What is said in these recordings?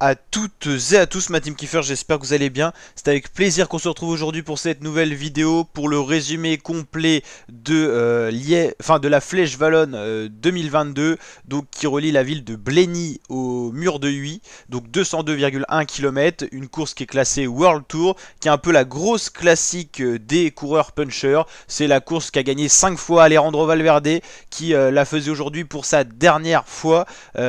à toutes et à tous ma team Kiefer, j'espère que vous allez bien. C'est avec plaisir qu'on se retrouve aujourd'hui pour cette nouvelle vidéo, pour le résumé complet de, de la Flèche Wallonne 2022, donc qui relie la ville de Blény au mur de Huy, donc 202,1 km, une course qui est classée World Tour, qui est un peu la grosse classique des coureurs punchers. C'est la course qu'a gagné 5 fois Alejandro Valverde, qui la faisait aujourd'hui pour sa dernière fois,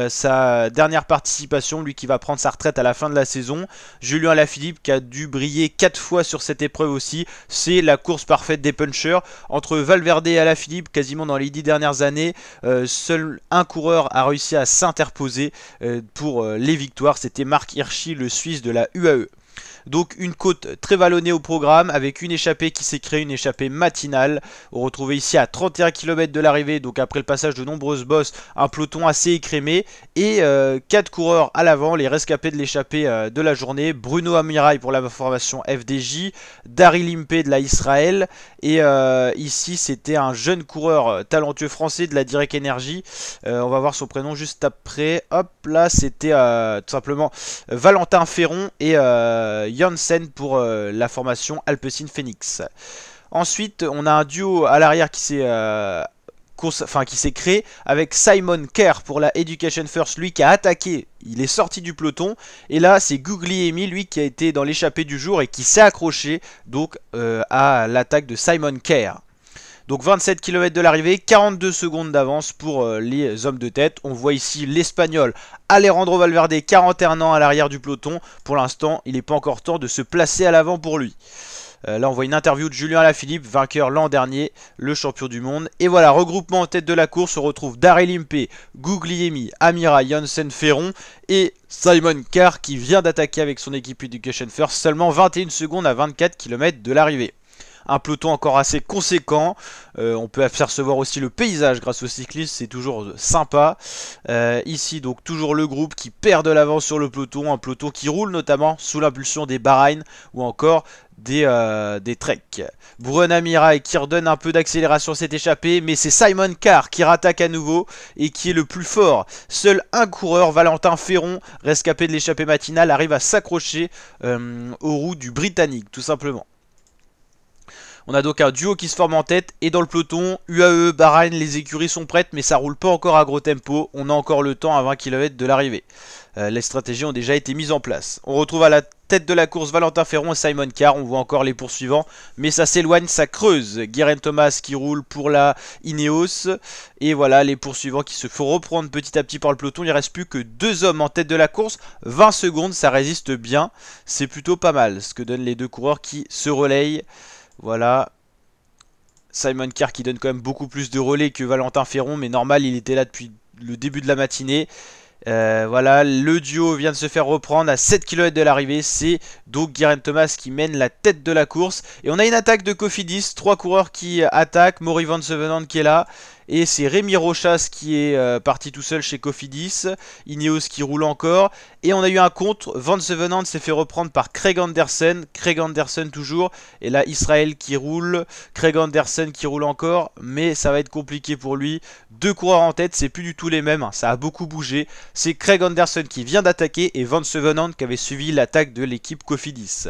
sa dernière participation, lui qui va prendre sa retraite à la fin de la saison. Julien Alaphilippe qui a dû briller 4 fois sur cette épreuve aussi. C'est la course parfaite des punchers. Entre Valverde et Alaphilippe, quasiment dans les 10 dernières années, seul un coureur a réussi à s'interposer pour les victoires. C'était Marc Hirschi, le Suisse de la UAE. Donc une côte très vallonnée au programme avec une échappée qui s'est créée, une échappée matinale. On retrouve ici à 31 km de l'arrivée, donc après le passage de nombreuses bosses, un peloton assez écrémé. Et 4 coureurs à l'avant, les rescapés de l'échappée de la journée. Bruno Amirail pour la formation FDJ, Daryl Impey de la Israël. Et ici c'était un jeune coureur talentueux français de la Direct Energy. On va voir son prénom juste après. Hop là, c'était tout simplement Valentin Ferron et Janssen pour la formation Alpecin Phoenix. Ensuite, on a un duo à l'arrière qui s'est créé avec Simon Kerr pour la Education First, lui qui a attaqué, il est sorti du peloton. Et là, c'est Guglielmi, lui qui a été dans l'échappée du jour et qui s'est accroché donc à l'attaque de Simon Kerr. Donc 27 km de l'arrivée, 42 secondes d'avance pour les hommes de tête. On voit ici l'Espagnol Alejandro Valverde, 41 ans à l'arrière du peloton. Pour l'instant, il n'est pas encore temps de se placer à l'avant pour lui. Là, on voit une interview de Julien Alaphilippe, vainqueur l'an dernier, le champion du monde. Et voilà, regroupement en tête de la course, on retrouve Daryl Impey, Guglielmi, Amira, Janssen, Ferron et Simon Kerr qui vient d'attaquer avec son équipe Education First, seulement 21 secondes à 24 km de l'arrivée. Un peloton encore assez conséquent. On peut apercevoir aussi le paysage grâce aux cyclistes, c'est toujours sympa. Ici donc toujours le groupe qui perd de l'avance sur le peloton, un peloton qui roule notamment sous l'impulsion des Bahreïn ou encore des Trek. Bruno Amirail qui redonne un peu d'accélération à cette échappée, mais c'est Simon Kerr qui rattaque à nouveau et qui est le plus fort. Seul un coureur, Valentin Ferron, rescapé de l'échappée matinale, arrive à s'accrocher aux roues du Britannique tout simplement. On a donc un duo qui se forme en tête et dans le peloton, UAE, Bahreïn, les écuries sont prêtes mais ça roule pas encore à gros tempo. On a encore le temps à 20 km de l'arrivée. Les stratégies ont déjà été mises en place. On retrouve à la tête de la course Valentin Ferron et Simon Kerr. On voit encore les poursuivants mais ça s'éloigne, ça creuse. Guérin Thomas qui roule pour la Ineos. Et voilà les poursuivants qui se font reprendre petit à petit par le peloton. Il ne reste plus que 2 hommes en tête de la course. 20 secondes, ça résiste bien. C'est plutôt pas mal ce que donnent les deux coureurs qui se relayent. Voilà, Simon Kerr qui donne quand même beaucoup plus de relais que Valentin Ferron, mais normal, il était là depuis le début de la matinée. Voilà, le duo vient de se faire reprendre à 7 km de l'arrivée. C'est donc Guérin Thomas qui mène la tête de la course. Et on a une attaque de Cofidis, 3 coureurs qui attaquent, Maury Van Sevenant qui est là. Et c'est Rémi Rochas qui est parti tout seul chez Cofidis. Ineos qui roule encore. Et on a eu un contre. Van Sevenant s'est fait reprendre par Craig Anderson. Craig Anderson toujours. Et là Israël qui roule. Craig Anderson qui roule encore. Mais ça va être compliqué pour lui. 2 coureurs en tête, c'est plus du tout les mêmes. Ça a beaucoup bougé. C'est Craig Anderson qui vient d'attaquer. Et Van Sevenant qui avait suivi l'attaque de l'équipe Cofidis.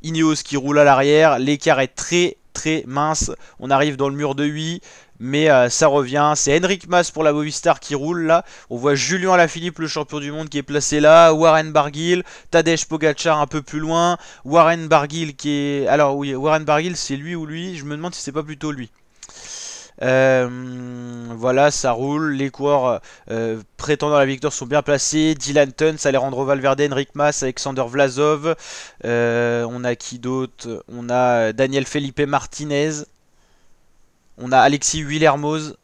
Ineos qui roule à l'arrière. L'écart est très mince. On arrive dans le mur de Huy. Mais ça revient, c'est Henrik Mas pour la Movistar qui roule là. On voit Julien Alaphilippe, le champion du monde qui est placé là. Warren Barguil, Tadej Pogacar un peu plus loin. Warren Barguil qui est... Alors oui, Warren Barguil c'est lui ou lui, je me demande si c'est pas plutôt lui. Voilà, ça roule. Les coureurs prétendant à la victoire sont bien placés. Dylan Tuns, Alejandro Valverde, Henrik Mas, Alexander Vlasov. On a qui d'autre? On a Daniel Felipe Martinez. On a Alexis Willermoz.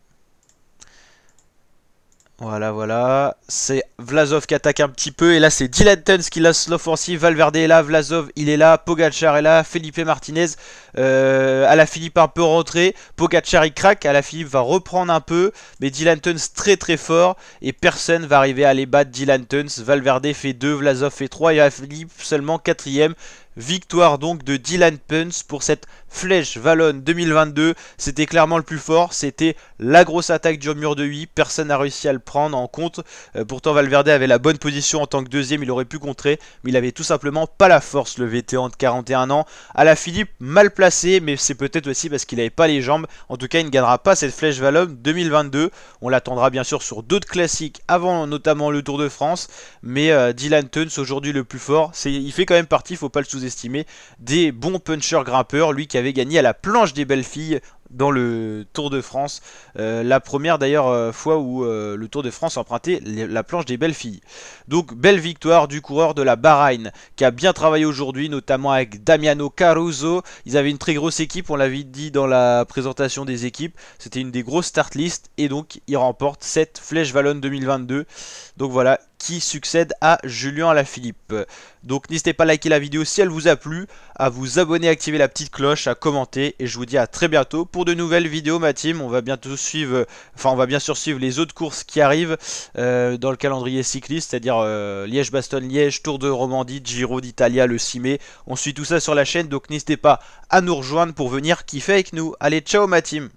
Voilà. C'est Vlasov qui attaque un petit peu. Et là, c'est Dylan Tuns qui lance l'offensive. Valverde est là. Vlasov, il est là. Pogacar est là. Felipe Martinez. Alaphilippe un peu rentré. Pogacar, il craque. Alaphilippe va reprendre un peu. Mais Dylan Tuns très fort. Et personne va arriver à les battre Dylan Tuns. Valverde fait 2. Vlasov fait 3. Et Alaphilippe seulement 4ème. victoire donc de Dylan Punz pour cette Flèche Wallonne 2022. C'était clairement le plus fort, c'était la grosse attaque du mur de 8, personne n'a réussi à le prendre en compte. Pourtant Valverde avait la bonne position en tant que deuxième, il aurait pu contrer, mais il avait tout simplement pas la force, le vétéran de 41 ans. Alaphilippe mal placé, mais c'est peut-être aussi parce qu'il n'avait pas les jambes. En tout cas, il ne gagnera pas cette Flèche Wallonne 2022. On l'attendra bien sûr sur d'autres classiques avant notamment le Tour de France, mais Dylan Teuns aujourd'hui le plus fort, il fait quand même partie, il faut pas le sous-estimer, des bons punchers grimpeurs, lui qui avait gagné à la planche des belles filles dans le Tour de France, la première d'ailleurs fois où le Tour de France empruntait la planche des belles filles. Donc belle victoire du coureur de la Bahreïn qui a bien travaillé aujourd'hui, notamment avec Damiano Caruso. Ils avaient une très grosse équipe, on l'avait dit dans la présentation des équipes, c'était une des grosses start list et donc il remporte cette Flèche Wallonne 2022. Donc voilà, qui succède à Julien Alaphilippe. Donc n'hésitez pas à liker la vidéo si elle vous a plu, à vous abonner, à activer la petite cloche, à commenter et je vous dis à très bientôt pour de nouvelles vidéos ma team. On va bientôt suivre, enfin on va bien sûr suivre les autres courses qui arrivent dans le calendrier cycliste, c'est-à-dire Liège-Bastogne-Liège, Tour de Romandie, Giro d'Italia le 6 mai. On suit tout ça sur la chaîne, donc n'hésitez pas à nous rejoindre pour venir kiffer avec nous. Allez, ciao ma team!